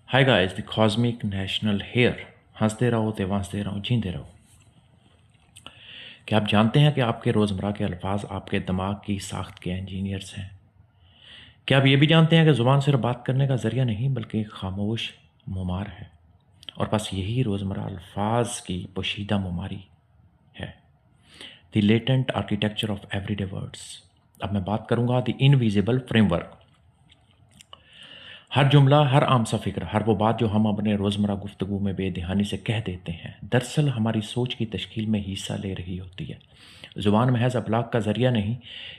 Hi guys, the cosmic national here. हंसते रहो, तेवांसते रहो, जीते रहो। क्या आप जानते हैं कि आपके रोज़मर्रा के अल्फाज आपके दिमाग की साख्त के इंजीनियर्स हैं? क्या आप ये भी जानते हैं कि ज़ुबान सिर्फ बात करने का ज़रिया नहीं बल्कि एक खामोश मुमार है, और बस यही रोज़मर्रा अल्फाज की पोशीदा मुमारी है। The latent architecture of everyday words. अब मैं बात करूंगा द इनविजिबल फ्रेमवर्क। हर जुमला, हर आम सा फ़िक्र, हर वो बात जो हम अपने रोज़मर्रा गुफ्तगू में बेध्यानी से कह देते हैं, दरअसल हमारी सोच की तश्कील में हिस्सा ले रही होती है। ज़ुबान महज़ अबलाग का ज़रिया नहीं,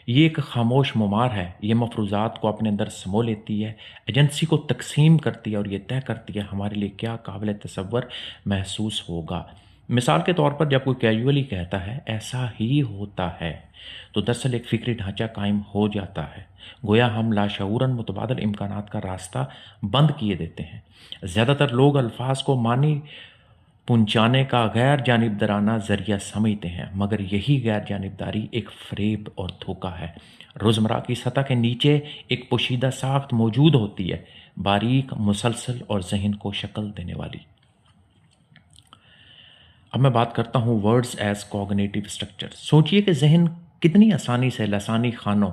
ये एक खामोश मुमार है। ये मफ़रूज़ात को अपने अंदर समो लेती है, एजेंसी को तक़सीम करती है और ये तय करती है हमारे लिए क्या काबिल तसव्वुर महसूस होगा। मिसाल के तौर पर जब कोई कैजुअली कहता है ऐसा ही होता है, तो दरअसल एक फ़िक्री ढांचा कायम हो जाता है। गोया हम लाशऊरन मुतबादल इम्कानात का रास्ता बंद किए देते हैं। ज़्यादातर लोग अल्फाज को मानी पहुँचाने का गैर जानिबदाराना ज़रिया समझते हैं, मगर यही गैर जानिबदारी एक फ़रेब और धोखा है। रोज़मर्रा की सतह के नीचे एक पोशीदा साख्त मौजूद होती है, बारीक, मुसलसल और ज़हन को शक्ल देने वाली। अब मैं बात करता हूँ वर्ड्स एज कॉग्निटिव स्ट्रक्चर। सोचिए कि ज़हन कितनी आसानी से लसानी खानों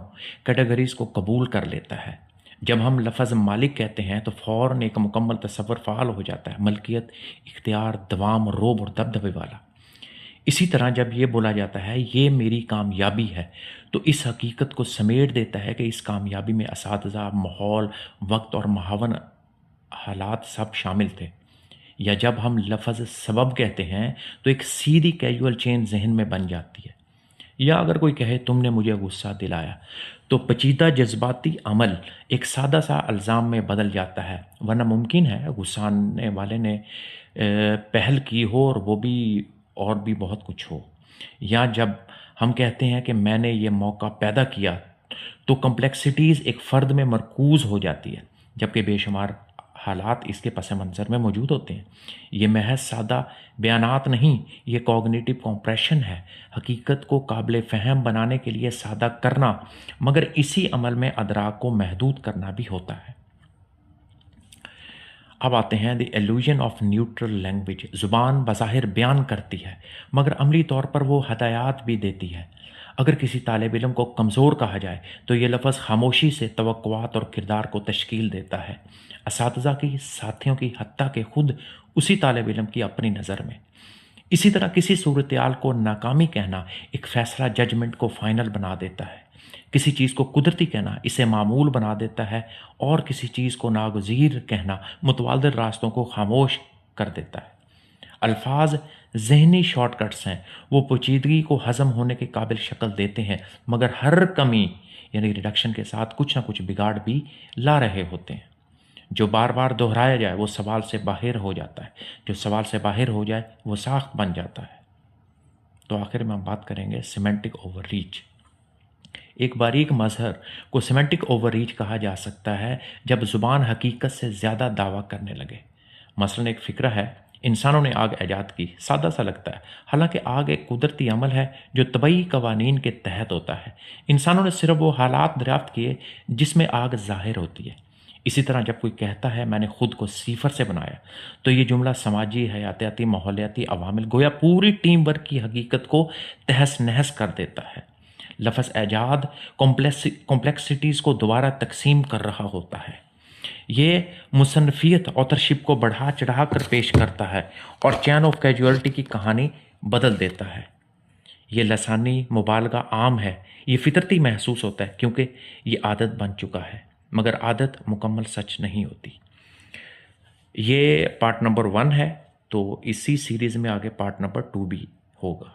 कैटेगरीज़ को कबूल कर लेता है। जब हम लफ्ज़ मालिक कहते हैं तो फ़ौरन एक मुकम्मल तसव्वुर फ़ाल हो जाता है, मलकियत, इख्तियार, दवाम, रोब और दबदबे वाला। इसी तरह जब ये बोला जाता है ये मेरी कामयाबी है, तो इस हकीकत को समेट देता है कि इस कामयाबी में असातिज़ा, माहौल, वक्त और महावन हालात सब शामिल थे। या जब हम लफ्ज़ सबब कहते हैं तो एक सीधी कैजुअल चेन जहन में बन जाती है। या अगर कोई कहे तुमने मुझे गुस्सा दिलाया, तो पेचीदा जज्बाती अमल एक सादा सा अल्ज़ाम में बदल जाता है। वरना मुमकिन है गुस्साने वाले ने पहल की हो और भी बहुत कुछ हो। या जब हम कहते हैं कि मैंने ये मौका पैदा किया, तो कम्प्लेक्सिटीज़ एक फ़र्द में मरकूज़ हो जाती है, जबकि बेशुमार हालात इसके पस मंज़र में मौजूद होते हैं। ये महज सादा बयानात नहीं, ये कॉग्निटिव कॉम्प्रेशन है। हकीकत को काबिल फ़हम बनाने के लिए सादा करना, मगर इसी अमल में अदराक को महदूद करना भी होता है। अब आते हैं the illusion of neutral language. ज़ुबान बज़ाहिर बयान करती है, मगर अमली तौर पर वो हदायत भी देती है। अगर किसी तालिब इल्म को कमज़ोर कहा जाए तो ये लफ्ज़ खामोशी से तवक्कुआत और किरदार को तश्कील देता है, असातिज़ा की, साथियों की, हत्ता के खुद उसी तालिब इल्म की अपनी नज़र में। इसी तरह किसी सूरत-ए-हाल को नाकामी कहना एक फ़ैसला, जजमेंट को फ़ाइनल बना देता है। किसी चीज़ को कुदरती कहना इसे मामूल बना देता है, और किसी चीज़ को नागज़ीर कहना मुतवादिल रास्तों को खामोश कर देता है। अल्फाज ज़हनी शॉर्टकट्स हैं, वो पेचीदगी को हज़म होने के काबिल शक्ल देते हैं, मगर हर कमी यानी रिडक्शन के साथ कुछ ना कुछ बिगाड़ भी ला रहे होते हैं। जो बार बार दोहराया जाए वो सवाल से बाहर हो जाता है, जो सवाल से बाहर हो जाए वो साख्त बन जाता है। तो आखिर में हम बात करेंगे सिमेंटिक ओवररीच। एक बारीक मज़हर को सिमेंटिक ओवररीच कहा जा सकता है जब ज़ुबान हकीकत से ज़्यादा दावा करने लगे। मसलन एक फ़िक्रा है, इंसानों ने आग ईजाद की। सादा सा लगता है, हालांकि आग एक कुदरती अमल है जो तबई कवानीन के तहत होता है। इंसानों ने सिर्फ वो हालात दरियाफ्त किए जिसमें आग ज़ाहिर होती है। इसी तरह जब कोई कहता है मैंने खुद को सीफर से बनाया, तो ये जुमला समाजी, हयातियाती, माहौलियाती अवामिल, गोया पूरी टीम वर्क की हकीकत को तहस नहस कर देता है। लफ्ज़ ऐजाद कॉम्प्लेक्सिटीज़ को दोबारा तकसीम कर रहा होता है। ये मुसन्नफ़ियत ऑथरशिप को बढ़ा चढ़ा कर पेश करता है और चैन ऑफ कैजुअलिटी की कहानी बदल देता है। ये लसानी मुबालगा आम है, ये फितरती महसूस होता है क्योंकि ये आदत बन चुका है, मगर आदत मुकम्मल सच नहीं होती। ये पार्ट नंबर 1 है, तो इसी सीरीज़ में आगे पार्ट नंबर 2 भी होगा।